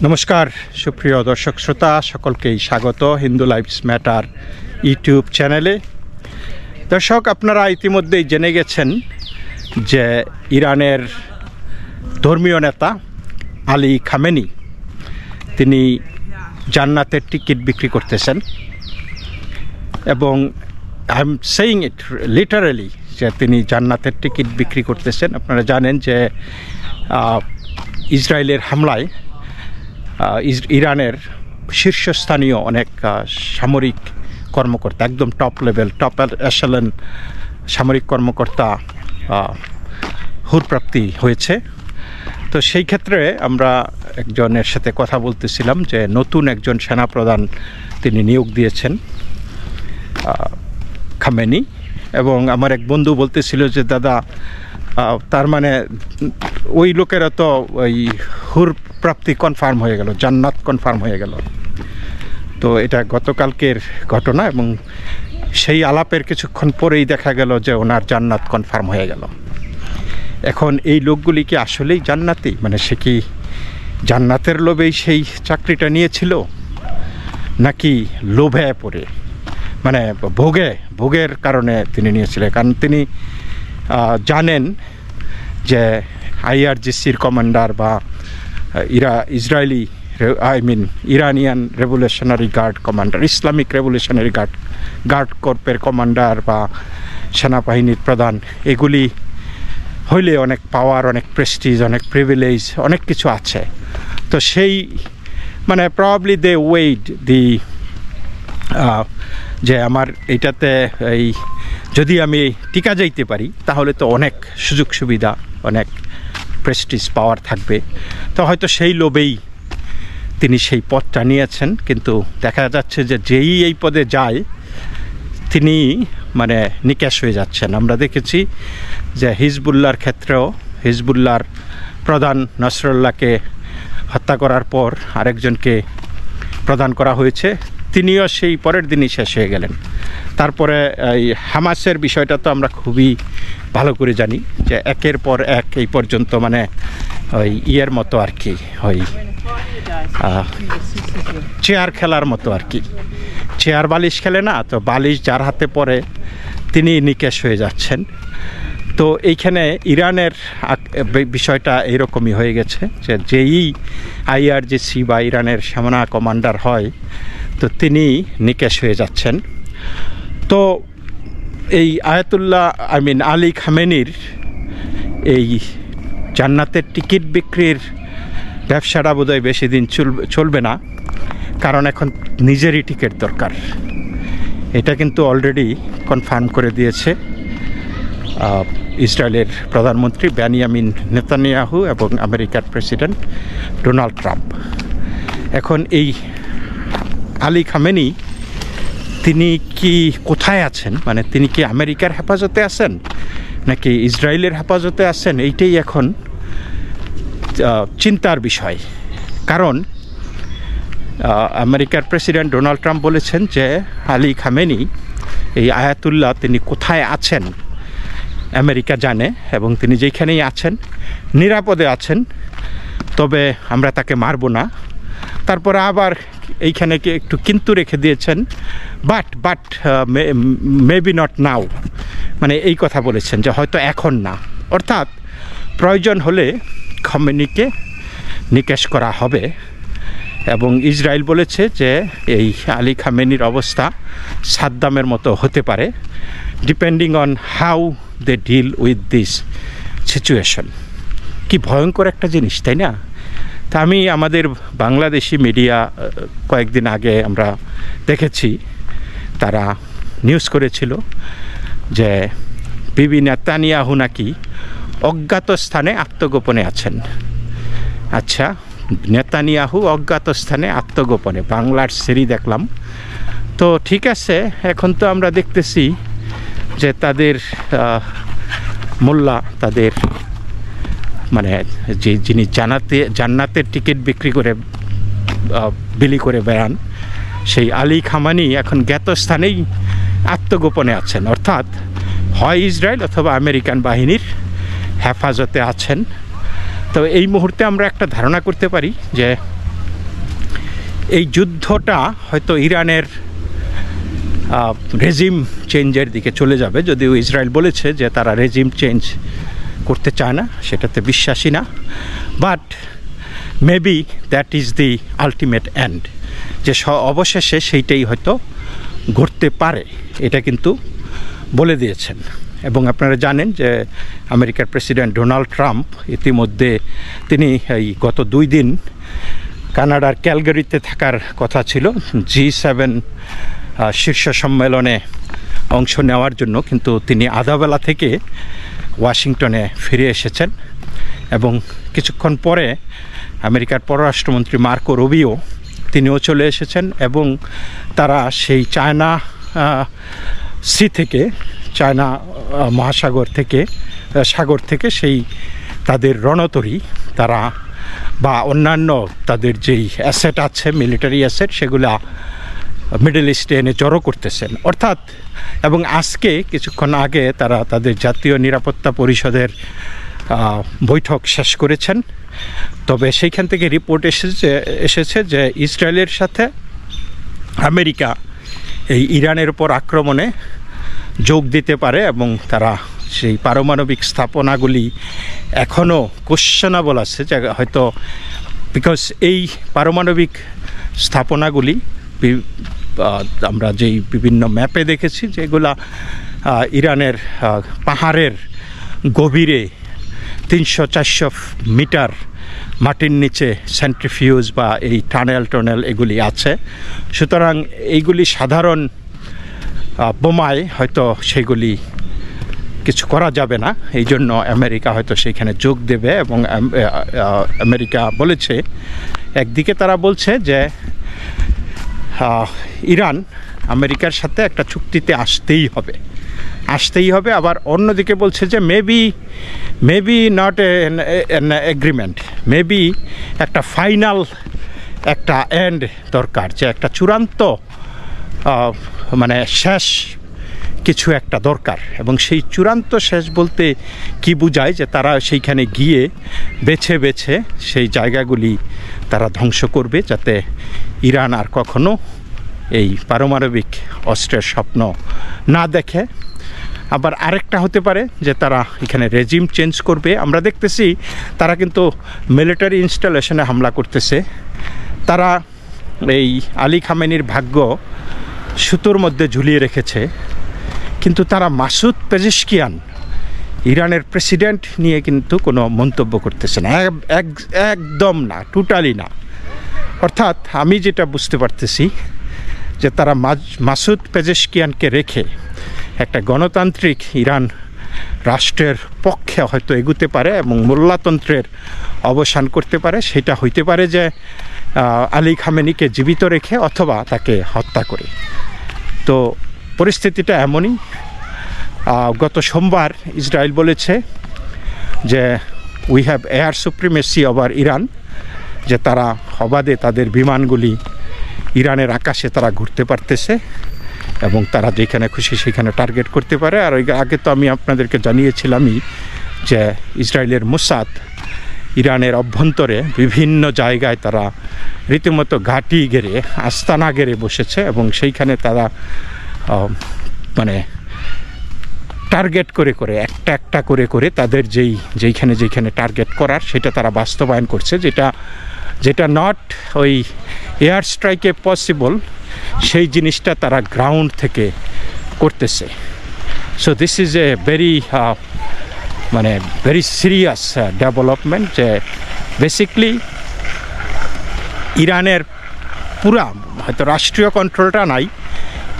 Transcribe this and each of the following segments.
নমস্কার সুপ্রিয় দর্শক শ্রোতা সকলকেই স্বাগত হিন্দু লাইভস ম্যাটার ইউটিউব চ্যানেলে। দর্শক, আপনারা ইতিমধ্যেই জেনে গেছেন যে ইরানের ধর্মীয় নেতা আলী খামেনি তিনি জান্নাতের টিকিট বিক্রি করতেছেন এবং I am saying it literally যে তিনি জান্নাতের টিকিট বিক্রি করতেছেন। আপনারা জানেন যে ইসরায়েলের হামলায় ইরানের শীর্ষস্থানীয় অনেক সামরিক কর্মকর্তা, একদম টপ লেভেল টপ এশালন সামরিক কর্মকর্তা হুরপ্রাপ্তি হয়েছে। তো সেই ক্ষেত্রে আমরা একজনের সাথে কথা বলতেছিলাম যে নতুন একজন সেনাপ্রধান তিনি নিয়োগ দিয়েছেন খামেনি, এবং আমার এক বন্ধু বলতেছিল যে দাদা তার মানে ওই লোকেরা তো ওই হুর প্রাপ্তি কনফার্ম হয়ে গেল, জান্নাত কনফার্ম হয়ে গেল। তো এটা গতকালকের ঘটনা এবং সেই আলাপের কিছুক্ষণ পরেই দেখা গেল যে ওনার জান্নাত কনফার্ম হয়ে গেল। এখন এই লোকগুলি কি আসলেই জান্নাতি, মানে সে কি জান্নাতের লোভেই সেই চাকরিটা নিয়েছিল নাকি লোভে পড়ে, মানে ভোগের কারণে তিনি নিয়েছিলেন? কারণ তিনি জানেন যে IRGCর কমান্ডার বা Iranian revolutionary guard commander, Islamic revolutionary guard কর্পের কমান্ডার বা সেনাবাহিনীর প্রধান, এগুলি হইলে অনেক পাওয়ার, অনেক প্রেস্টিজ, অনেক প্রিভিলেজ, অনেক কিছু আছে। তো সেই মানে প্রবাবলি দে ওয়েড দি যে আমার এইটাতে এই যদি আমি টিকা যাইতে পারি তাহলে তো অনেক সুযোগ সুবিধা, অনেক প্রেস্টিজ পাওয়ার থাকবে। তো হয়তো সেই লোভেই তিনি সেই পদটা নিয়েছেন। কিন্তু দেখা যাচ্ছে যে যেই এই পদে যায় তিনি মানে নিকাশ হয়ে যাচ্ছেন। আমরা দেখেছি যে হিজবুল্লাহর ক্ষেত্রেও হিজবুল্লাহর প্রধান নসরুল্লাহকে হত্যা করার পর আরেকজনকে প্রদান করা হয়েছে, তিনিও সেই পরের দিনই শেষ হয়ে গেলেন। তারপরে এই হামাসের বিষয়টা তো আমরা খুবই ভালো করে জানি যে একের পর এক এই পর্যন্ত মানে ওই ইয়ের মতো আর কি, ওই চেয়ার খেলার মতো আর কি, চেয়ার বালিশ খেলে না, তো বালিশ যার হাতে পড়ে তিনি নিকেশ হয়ে যাচ্ছেন। তো এইখানে ইরানের বিষয়টা এইরকমই হয়ে গেছে যে যেই IRGC বা ইরানের সেনা কমান্ডার হয় তো তিনি নিকেশ হয়ে যাচ্ছেন। তো এই আলী খামেনির এই জান্নাতের টিকিট বিক্রির ব্যবসাটা বোধহয় বেশি দিন চলবে না, কারণ এখন নিজেরই টিকিট দরকার। এটা কিন্তু অলরেডি কনফার্ম করে দিয়েছে ইসরায়েলের প্রধানমন্ত্রী বেনিয়ামিন নেতানিয়াহু এবং আমেরিকার প্রেসিডেন্ট ডোনাল্ড ট্রাম্প। এখন এই আলী খামেনি তিনি কি কোথায় আছেন, মানে তিনি কি আমেরিকার হেফাজতে আছেন নাকি ইসরায়েলের হেফাজতে আছেন, এইটাই এখন চিন্তার বিষয়। কারণ আমেরিকার প্রেসিডেন্ট ডোনাল্ড ট্রাম্প বলেছেন যে আলী খামেনি এই আয়াতুল্লাহ তিনি কোথায় আছেন আমেরিকা জানে, এবং তিনি যেখানেই আছেন নিরাপদে আছেন, তবে আমরা তাকে মারব না। তারপরে আবার এইখানে একটু কিন্তু রেখে দিয়েছেন, বাট মেবি নট নাও, মানে এই কথা বলেছেন যে হয়তো এখন না, অর্থাৎ প্রয়োজন হলে খামেনিকে নিকেশ করা হবে। এবং ইসরায়েল বলেছে যে এই আলী খামেনির অবস্থা সাদ্দামের মতো হতে পারে, depending on how they deal with this situation. কি ভয়ঙ্কর একটা জিনিস, তাই না? তা আমি আমাদের বাংলাদেশি মিডিয়া কয়েকদিন আগে আমরা দেখেছি, তারা নিউজ করেছিল যে বিবি নেতানিয়াহু নাকি অজ্ঞাত স্থানে আত্মগোপনে আছেন। আচ্ছা, নেতানিয়াহু অজ্ঞাত স্থানে আত্মগোপনে, বাংলার সিরি দেখলাম। তো ঠিক আছে, এখন তো আমরা দেখতেছি যে তাদের মোল্লা, তাদের মানে যিনি জান্নাতের টিকিট বিলি করে বেড়ান, সেই আলী খামেনি এখন জ্ঞাত স্থানেই আত্মগোপনে আছেন, অর্থাৎ হয় ইসরায়েল অথবা আমেরিকান বাহিনীর হেফাজতে আছেন। তো এই মুহূর্তে আমরা একটা ধারণা করতে পারি যে এই যুদ্ধটা হয়তো ইরানের রেজিম চেঞ্জের দিকে চলে যাবে, যদিও ইসরায়েল বলেছে যে তারা রেজিম চেঞ্জ করতে চায় না, সেটাতে বিশ্বাসী না। But maybe that is the ultimate and, যে অবশেষে সেইটাই হয়তো ঘটতে পারে, এটা কিন্তু বলে দিয়েছেন। এবং আপনারা জানেন যে আমেরিকার প্রেসিডেন্ট ডোনাল্ড ট্রাম্প ইতিমধ্যে তিনি এই গত 2 দিন কানাডার ক্যালগারিতে থাকার কথা ছিল G7 শীর্ষ সম্মেলনে অংশ নেওয়ার জন্য, কিন্তু তিনি আধাবেলা থেকে ওয়াশিংটনে ফিরে এসেছেন। এবং কিছুক্ষণ পরে আমেরিকার পররাষ্ট্রমন্ত্রী মার্কো রুবিও তিনিও চলে এসেছেন, এবং তারা সেই চায়না সি থেকে, চায়না মহাসাগর থেকে, সাগর থেকে সেই তাদের রণতরী তারা বা অন্যান্য তাদের যেই অ্যাসেট আছে, মিলিটারি অ্যাসেট, সেগুলা মিডল ইস্টে এনে জড়ো করতেছেন। অর্থাৎ এবং আজকে কিছুক্ষণ আগে তারা তাদের জাতীয় নিরাপত্তা পরিষদের বৈঠক শেষ করেছেন। তবে সেইখান থেকে রিপোর্ট এসেছে যে ইসরায়েলের সাথে আমেরিকা এই ইরানের উপর আক্রমণে যোগ দিতে পারে, এবং তারা সেই পারমাণবিক স্থাপনাগুলি এখনও কোশ্চেনেবল আছে, যে হয়তো বিকজ এই পারমাণবিক স্থাপনাগুলি আমরা যেই বিভিন্ন ম্যাপে দেখেছি যেগুলা ইরানের পাহাড়ের গভীরে 300-400 মিটার মাটির নিচে সেন্ট্রিফিউজ বা এই টানেল এগুলি আছে। সুতরাং এইগুলি সাধারণ বোমায় হয়তো সেগুলি কিছু করা যাবে না, এই জন্য আমেরিকা হয়তো সেইখানে যোগ দেবে। এবং আমেরিকা বলেছে, একদিকে তারা বলছে যে ইরান আমেরিকার সাথে একটা চুক্তিতে আসতেই হবে, আবার অন্যদিকে বলছে যে maybe not an agreement, maybe একটা ফাইনাল একটা এন্ড দরকার, যে একটা চূড়ান্ত মানে শেষ কিছু একটা দরকার। এবং সেই চূড়ান্ত শেষ বলতে কি বোঝায়, যে তারা সেইখানে গিয়ে বেছে বেছে সেই জায়গাগুলি তারা ধ্বংস করবে, যাতে ইরান আর কখনো এই পারমাণবিক অস্ত্রের স্বপ্ন না দেখে। আবার আরেকটা হতে পারে যে তারা এখানে রেজিম চেঞ্জ করবে। আমরা দেখতেছি তারা কিন্তু মিলিটারি ইনস্টলেশনে হামলা করতেছে। তারা এই আলী খামেনির ভাগ্য সুতোর মধ্যে ঝুলিয়ে রেখেছে, কিন্তু তারা মাসুদ পেজেশকিয়ান ইরানের প্রেসিডেন্ট নিয়ে কিন্তু কোনো মন্তব্য করতেছে না, একদম না, টোটালি না। অর্থাৎ আমি যেটা বুঝতে পারতেছি যে তারা মাসুদ পেজেশকিয়ানকে রেখে একটা গণতান্ত্রিক ইরান রাষ্ট্রের পক্ষে হয়তো এগুতে পারে এবং মোল্লাতন্ত্রের অবসান করতে পারে। সেটা হইতে পারে যে আলী খামেনিকে জীবিত রেখে অথবা তাকে হত্যা করে। তো পরিস্থিতিটা এমনই। গত সোমবার ইসরায়েল বলেছে যে we have air supremacy over Iran, যে তারা অবাধে তাদের বিমানগুলি ইরানের আকাশে তারা ঘুরতে পারতেছে এবং তারা যেখানে খুশি সেখানে টার্গেট করতে পারে। আর আগে তো আমি আপনাদেরকে জানিয়েছিলামই যে ইসরায়েলের মোসাদ ইরানের অভ্যন্তরে বিভিন্ন জায়গায় তারা রীতিমতো ঘাঁটি গেড়ে, আস্তানা গেড়ে বসেছে এবং সেইখানে তারা মানে টার্গেট করে করে একটা করে তাদের যেইখানে টার্গেট করার সেটা তারা বাস্তবায়ন করছে, যেটা নট ওই এয়ার স্ট্রাইকে পসিবল, সেই জিনিসটা তারা গ্রাউন্ড থেকে করতেছে। So this is a very serious development, যে বেসিকলি ইরানের পুরা হয়তো রাষ্ট্রীয় কন্ট্রোলটা নাই,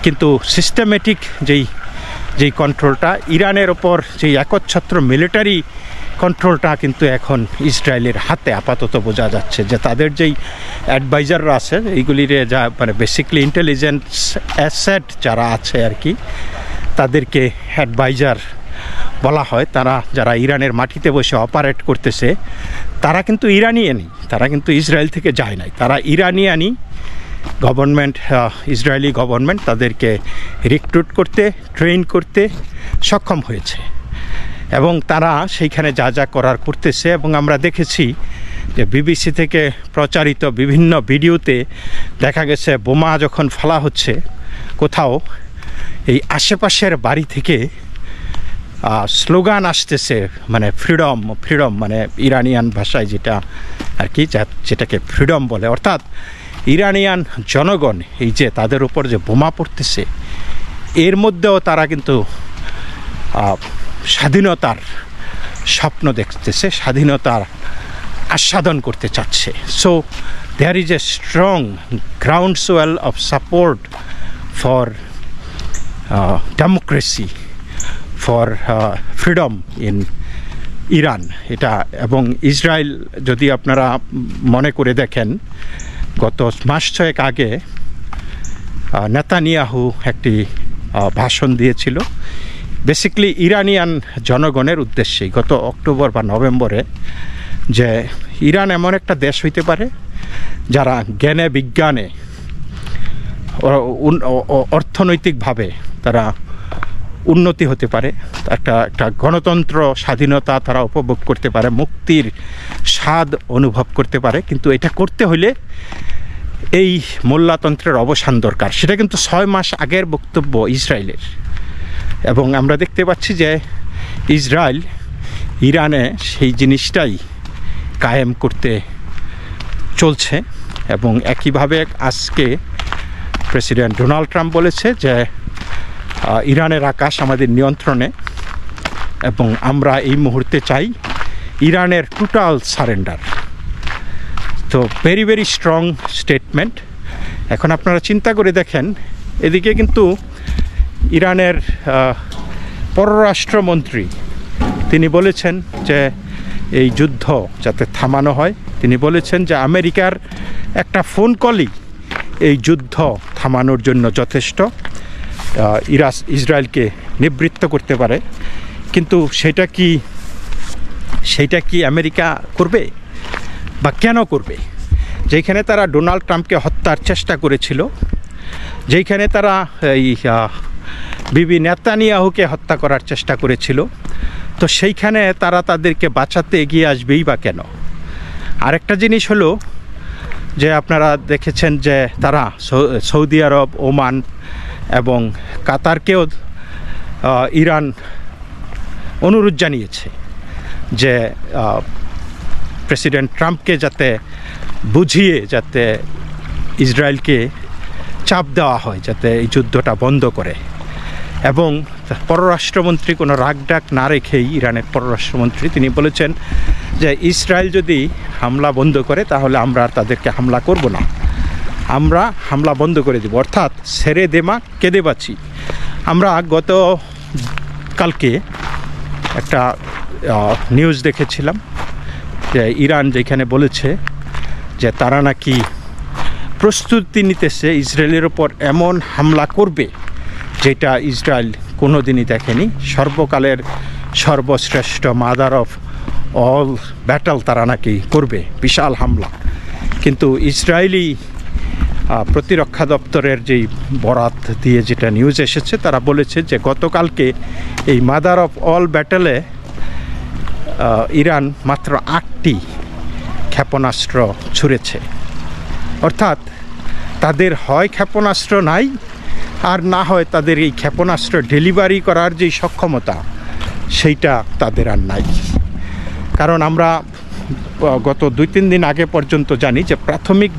কিন্তু সিস্টেমেটিক যেই কন্ট্রোলটা ইরানের ওপর, যেই একচ্ছত্র মিলিটারি কন্ট্রোলটা কিন্তু এখন ইসরায়েলের হাতে আপাতত বোঝা যাচ্ছে। যে তাদের যেই অ্যাডভাইজাররা আছে এইগুলির যা মানে বেসিকলি ইন্টেলিজেন্স অ্যাসেট যারা আছে আর কি, তাদেরকে অ্যাডভাইজার বলা হয়। তারা যারা ইরানের মাটিতে বসে অপারেট করতেছে তারা কিন্তু ইরানিয়ানই, তারা কিন্তু ইসরায়েল থেকে যায় নাই, তারা ইরানিয়ানই। গভর্নমেন্ট, ইসরায়েলি গভর্নমেন্ট তাদেরকে রিক্রুট করতে, ট্রেন করতে সক্ষম হয়েছে এবং তারা সেইখানে যা করার করতেছে। এবং আমরা দেখেছি যে বিবিসি থেকে প্রচারিত বিভিন্ন ভিডিওতে দেখা গেছে বোমা যখন ফেলা হচ্ছে কোথাও, এই আশেপাশের বাড়ি থেকে স্লোগান আসতেছে, মানে ফ্রিডম ফ্রিডম, মানে ইরানিয়ান ভাষায় যেটা আর কি, যেটাকে ফ্রিডম বলে। অর্থাৎ ইরানিয়ান জনগণ এই যে তাদের উপর যে বোমা পড়তেছে, এর মধ্যেও তারা কিন্তু স্বাধীনতার স্বপ্ন দেখতেছে, স্বাধীনতার আস্বাদন করতে চাচ্ছে। So there is a strong groundswell of support for democracy, for freedom in Iran এটা। এবং ইসরায়েল যদি আপনারা মনে করে দেখেন, গত মাস ছয়েক আগে নেতানিয়াহু একটি ভাষণ দিয়েছিল বেসিক্যালি ইরানিয়ান জনগণের উদ্দেশ্যেই, গত অক্টোবর বা নভেম্বরে, যে ইরান এমন একটা দেশ হইতে পারে যারা জ্ঞানে বিজ্ঞানে অর্থনৈতিকভাবে তারা উন্নতি হতে পারে, একটা গণতন্ত্র স্বাধীনতা তারা উপভোগ করতে পারে, মুক্তির স্বাদ অনুভব করতে পারে। কিন্তু এটা করতে হলে এই মোল্লাতন্ত্রের অবসান দরকার। সেটা কিন্তু 6 মাস আগের বক্তব্য ইসরায়েলের, এবং আমরা দেখতে পাচ্ছি যে ইসরায়েল ইরানে সেই জিনিসটাই কায়েম করতে চলছে। এবং একইভাবে আজকে প্রেসিডেন্ট ডোনাল্ড ট্রাম্প বলেছে যে ইরানের আকাশ আমাদের নিয়ন্ত্রণে, এবং আমরা এই মুহূর্তে চাই ইরানের টোটাল সারেন্ডার। তো ভেরি ভেরি স্ট্রং স্টেটমেন্ট। এখন আপনারা চিন্তা করে দেখেন, এদিকে কিন্তু ইরানের পররাষ্ট্রমন্ত্রী তিনি বলেছেন যে এই যুদ্ধ যাতে থামানো হয়। তিনি বলেছেন যে আমেরিকার একটা ফোন কলই এই যুদ্ধ থামানোর জন্য যথেষ্ট, ইসরায়েলকে নিবৃত্ত করতে পারে। কিন্তু সেটা কি আমেরিকা করবে বা কেন করবে? যেখানে তারা ডোনাল্ড ট্রাম্পকে হত্যার চেষ্টা করেছিল, যেখানে তারা এই বিবি নেতানিয়াহুকে হত্যা করার চেষ্টা করেছিল, তো সেইখানে তারা তাদেরকে বাঁচাতে এগিয়ে আসবেই বা কেন? আরেকটা জিনিস হলো যে আপনারা দেখেছেন যে তারা সৌদি আরব, ওমান এবং কাতারকেও ইরান অনুরোধ জানিয়েছে যে প্রেসিডেন্ট ট্রাম্পকে যাতে বুঝিয়ে যাতে ইসরায়েলকে চাপ দেওয়া হয় যাতে এই যুদ্ধটা বন্ধ করে। এবং পররাষ্ট্রমন্ত্রী কোনো রাগডাক না রেখেই, ইরানের পররাষ্ট্রমন্ত্রী তিনি বলেছেন যে ইসরায়েল যদি হামলা বন্ধ করে তাহলে আমরা আর তাদেরকে হামলা করব না, আমরা হামলা বন্ধ করে দেব, অর্থাৎ ছেড়ে দেমা কেঁদে বাঁচি। আমরা গত কালকে একটা নিউজ দেখেছিলাম যে ইরান যেখানে বলেছে যে তারা নাকি প্রস্তুতি নিতেছে ইসরায়েলের ওপর এমন হামলা করবে যেটা ইসরায়েল কোনো দিনই দেখেনি, সর্বকালের সর্বশ্রেষ্ঠ মাদার অফ অল ব্যাটল তারা নাকি করবে, বিশাল হামলা। কিন্তু ইসরায়েলি প্রতিরক্ষা দপ্তরের যেই বরাত দিয়ে যেটা নিউজ এসেছে, তারা বলেছে যে গতকালকে এই মাদার অফ অল ব্যাটেলে ইরান মাত্র 8টি ক্ষেপণাস্ত্র ছুঁড়েছে। অর্থাৎ তাদের হয় ক্ষেপণাস্ত্র নাই, আর না হয় তাদের এই ক্ষেপণাস্ত্র ডেলিভারি করার যে সক্ষমতা সেইটা তাদের আর নাই। কারণ আমরা গত 2-3 দিন আগে পর্যন্ত জানি যে প্রাথমিক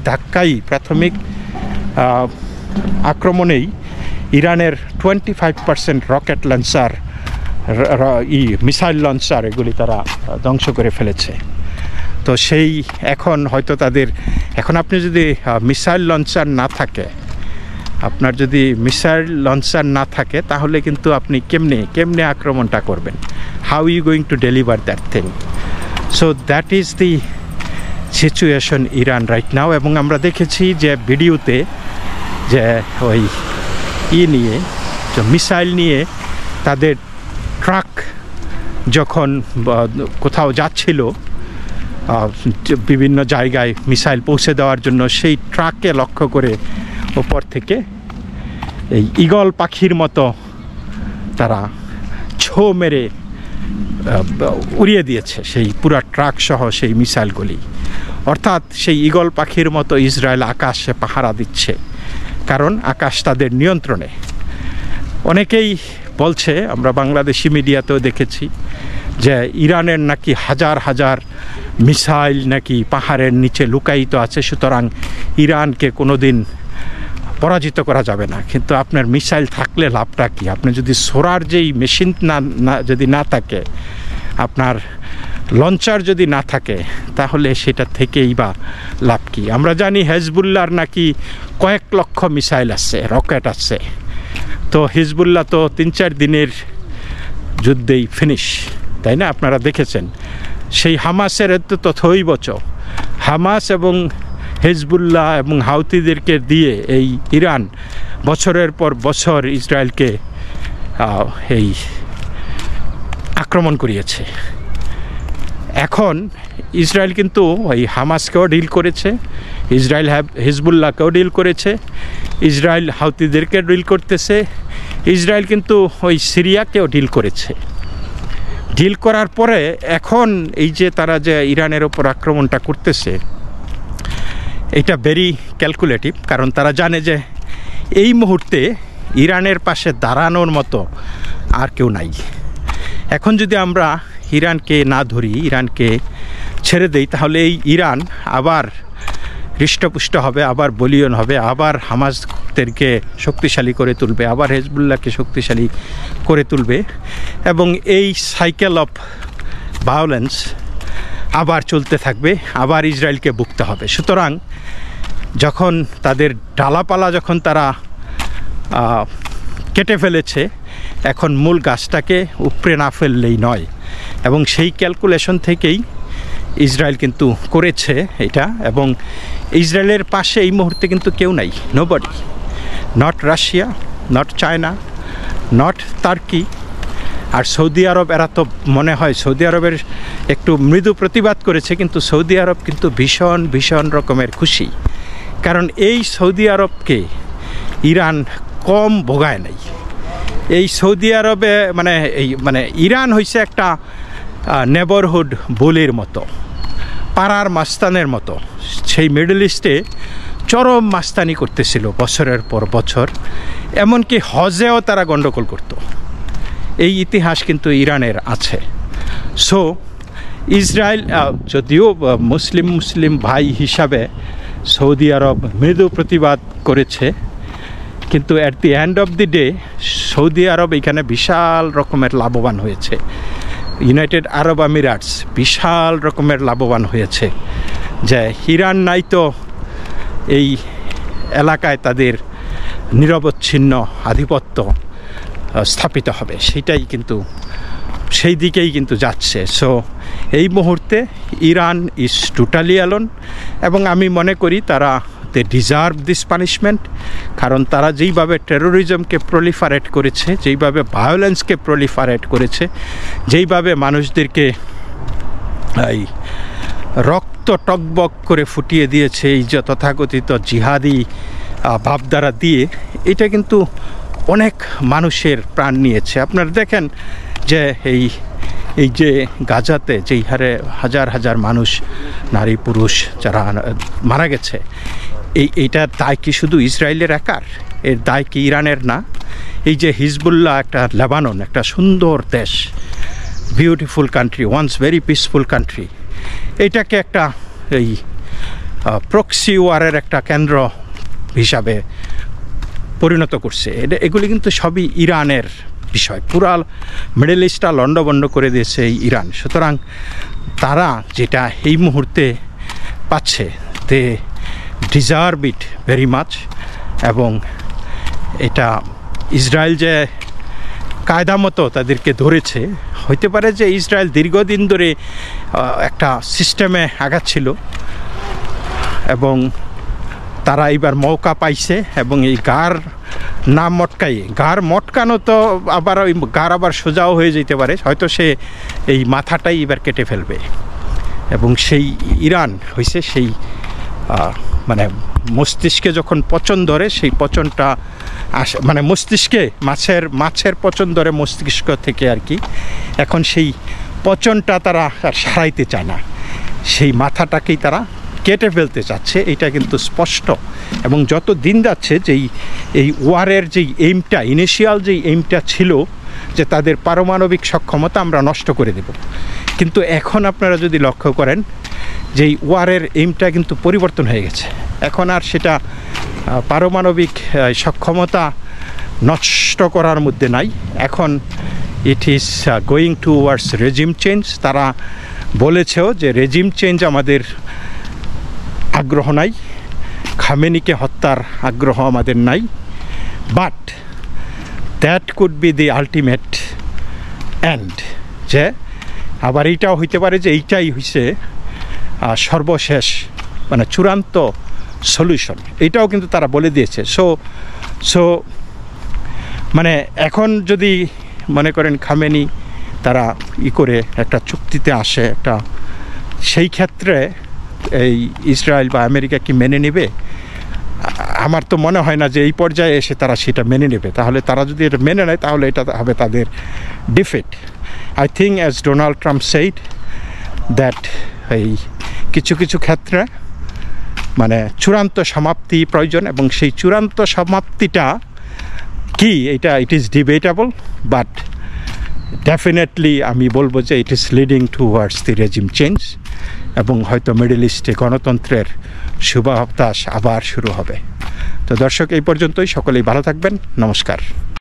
আক্রমণেই ইরানের 25% রকেট লঞ্চার, মিসাইল লঞ্চার এগুলি তারা ধ্বংস করে ফেলেছে। তো সেই এখন হয়তো তাদের, এখন আপনি যদি মিসাইল লঞ্চার না থাকে, আপনার যদি মিসাইল লঞ্চার না থাকে তাহলে কিন্তু আপনি কেমনে আক্রমণটা করবেন? How you going to deliver that thing? So that is the situation Iran right now. এবং আমরা দেখেছি যে ভিডিওতে যে ওই নিয়ে, যে মিসাইল নিয়ে তাদের ট্রাক যখন কোথাও যাচ্ছিল বিভিন্ন জায়গায় মিসাইল পৌঁছে দেওয়ার জন্য, সেই ট্রাককে লক্ষ্য করে ওপর থেকে এই ঈগল পাখির মতো তারা ছো মেরে উড়িয়ে দিয়েছে সেই পুরা ট্রাক সহ সেই মিসাইলগুলি। অর্থাৎ সেই ঈগল পাখির মতো ইসরায়েল আকাশে পাহারা দিচ্ছে, কারণ আকাশ তাদের নিয়ন্ত্রণে। অনেকেই বলছে, আমরা বাংলাদেশি মিডিয়াতেও দেখেছি, যে ইরানের নাকি হাজার হাজার মিসাইল নাকি পাহাড়ের নিচে লুকায়িত আছে, সুতরাং ইরানকে কোনো দিন পরাজিত করা যাবে না। কিন্তু আপনার মিসাইল থাকলে লাভটা কি? আপনি যদি সোরার যেই মেশিন যদি না থাকে, আপনার লঞ্চার যদি না থাকে, তাহলে সেটা থেকেই বা লাভ কি? আমরা জানি হেজবুল্লাহর নাকি কয়েক লক্ষ মিসাইল আছে, রকেট আছে। তো হিজবুল্লাহ তো 3-4 দিনের যুদ্ধেই ফিনিশ, তাই না? আপনারা দেখেছেন। সেই হামাসের তো তথৈবচ, হামাস এবং হিজবুল্লাহ এবং হাউতিদেরকে দিয়ে এই ইরান বছরের পর বছর ইসরায়েলকে এই আক্রমণ করিয়েছে। এখন ইসরায়েল কিন্তু ওই হামাসকেও ডিল করেছে, ইসরায়েল হিজবুল্লাহকেও ডিল করেছে, ইসরায়েল হাউতিদেরকে ডিল করতেছে, ইসরায়েল কিন্তু ওই সিরিয়াকেও ডিল করেছে। ডিল করার পরে এখন এই যে তারা যে ইরানের ওপর আক্রমণটা করতেছে, এটা ভেরি ক্যালকুলেটিভ, কারণ তারা জানে যে এই মুহূর্তে ইরানের পাশে দাঁড়ানোর মতো আর কেউ নাই। এখন যদি আমরা ইরানকে না ধরি, ইরানকে ছেড়ে দেই, তাহলে এই ইরান আবার হৃষ্টপুষ্ট হবে, আবার বলিয়ন হবে, আবার হামাসদেরকে শক্তিশালী করে তুলবে, আবার হেজবুল্লাহকে শক্তিশালী করে তুলবে, এবং এই সাইকেল অফ ভায়োলেন্স আবার চলতে থাকবে, আবার ইসরায়েলকে ভুগতে হবে। সুতরাং যখন তাদের ডালাপালা যখন তারা কেটে ফেলেছে, এখন মূল গাছটাকে উপড়ে না ফেললেই নয়, এবং সেই ক্যালকুলেশন থেকেই ইসরায়েল কিন্তু করেছে এটা। এবং ইসরায়েলের পাশে এই মুহূর্তে কিন্তু কেউ নাই, nobody, not Russia, not China, not Turkey, আর সৌদি আরব। এরা তো মনে হয় সৌদি আরবের একটু মৃদু প্রতিবাদ করেছে, কিন্তু সৌদি আরব কিন্তু ভীষণ ভীষণ রকমের খুশি, কারণ এই সৌদি আরবকে ইরান কম ভোগায় নাই। এই সৌদি আরবে মানে ইরান হইছে একটা নেবারহুড বুলির মতো, পাড়ার মাস্তানের মতো। সেই মিডল ইস্টে চরম মাস্তানি করতেছিল বছরের পর বছর, এমনকি হজেও তারা গণ্ডগোল করত। এই ইতিহাস কিন্তু ইরানের আছে। সো ইসরায়েল যদিও মুসলিম ভাই হিসাবে সৌদি আরব মৃদু প্রতিবাদ করেছে, কিন্তু at the end of the day সৌদি আরব এখানে বিশাল রকমের লাভবান হয়েছে, ইউনাইটেড আরব আমিরাটস বিশাল রকমের লাভবান হয়েছে, যে ইরান নাই তো এই এলাকায় তাদের নিরবচ্ছিন্ন আধিপত্য স্থাপিত হবে, সেটাই কিন্তু সেই দিকেই কিন্তু যাচ্ছে। সো এই মুহূর্তে ইরান ইজ টোটালি অ্যালোন, এবং আমি মনে করি তারা দে ডিজার্ভ দিস পানিশমেন্ট, কারণ তারা যেইভাবে টেরোরিজমকে প্রলিফারেট করেছে, যেইভাবে ভায়োলেন্সকে প্রলিফারেট করেছে, যেইভাবে মানুষদেরকে এই রক্ত টকবক করে ফুটিয়ে দিয়েছে এই যে তথাকথিত জিহাদি ভাবধারা দিয়ে, এটা কিন্তু অনেক মানুষের প্রাণ নিয়েছে। আপনারা দেখেন যে এই যে গাজাতে যেই হারে হাজার হাজার মানুষ, নারী পুরুষ যারা মারা গেছে, এইটার দায় কি শুধু ইসরায়েলের একার? এর দায় কি ইরানের না? এই যে হিজবুল্লাহ, একটা লেবানন, একটা সুন্দর দেশ, beautiful country, once very peaceful country, এইটাকে একটা এই প্রক্সি ওয়ারের একটা কেন্দ্র হিসাবে পরিণত করছে। এগুলি কিন্তু সবই ইরানের বিষয়। পুরা মিডল ইস্টটা লন্ডভন্ড করে দিয়েছে এই ইরান। সুতরাং তারা যেটা এই মুহূর্তে পাচ্ছে, they deserve it very much. এবং এটা ইসরায়েল যে কায়দা মতো তাদেরকে ধরেছে, হইতে পারে যে ইসরায়েল দীর্ঘদিন ধরে একটা সিস্টেমে আগাচ্ছিল, এবং তারা এইবার মৌকা পাইছে, এবং এই গার না মটকাই, গার মটকানো তো আবার ওই গার আবার সোজাও হয়ে যেতে পারে, হয়তো সে এই মাথাটাই এবার কেটে ফেলবে। এবং সেই ইরান হয়েছে সেই মানে মস্তিষ্কে যখন পচন ধরে, সেই পচনটা আসে, মানে মস্তিষ্কে মাছের পচন ধরে মস্তিষ্ক থেকে আর কি। এখন সেই পচনটা তারা আর সারাইতে চায় না, সেই মাথাটাকেই তারা কেটে ফেলতে চাচ্ছে, এটা কিন্তু স্পষ্ট। এবং যত দিন যাচ্ছে এই ওয়ারের যেই এইমটা, ইনিশিয়াল যেই এইমটা ছিল যে তাদের পারমাণবিক সক্ষমতা আমরা নষ্ট করে দেব, কিন্তু এখন আপনারা যদি লক্ষ্য করেন যে এই ওয়ারের এইমটা কিন্তু পরিবর্তন হয়ে গেছে। এখন আর সেটা পারমাণবিক সক্ষমতা নষ্ট করার মধ্যে নাই, এখন it is going towards regime change. তারা বলেছেও যে রেজিম চেঞ্জ আমাদের আগ্রহ নাই, খামেনিকে হত্যার আগ্রহ আমাদের নাই, but that could be the ultimate and. যে আবার এইটাও হইতে পারে যে এইটাই হইছে সর্বশেষ মানে চূড়ান্ত সলিউশন, এটাও কিন্তু তারা বলে দিয়েছে। সো মানে এখন যদি মনে করেন খামেনি তারা করে একটা চুক্তিতে আসে, একটা সেই ক্ষেত্রে এই ইসরায়েল বা আমেরিকা কি মেনে নেবে? আমার তো মনে হয় না যে এই পর্যায়ে এসে তারা সেটা মেনে নেবে। তাহলে তারা যদি এটা মেনে নেয় তাহলে এটা হবে তাদের defeat. I think as Donald Trump said that এই কিছু কিছু ক্ষেত্রে মানে চূড়ান্ত সমাপ্তি প্রয়োজন, এবং সেই চূড়ান্ত সমাপ্তিটা কি এটা it is debatable, but definitely আমি বলবো যে it is leading towards the regime change, এবং হয়তো মিডল ইস্টে গণতন্ত্রের শুভাবতাস আবার শুরু হবে। তো দর্শক, এই পর্যন্তই। সকলেই ভালো থাকবেন। নমস্কার।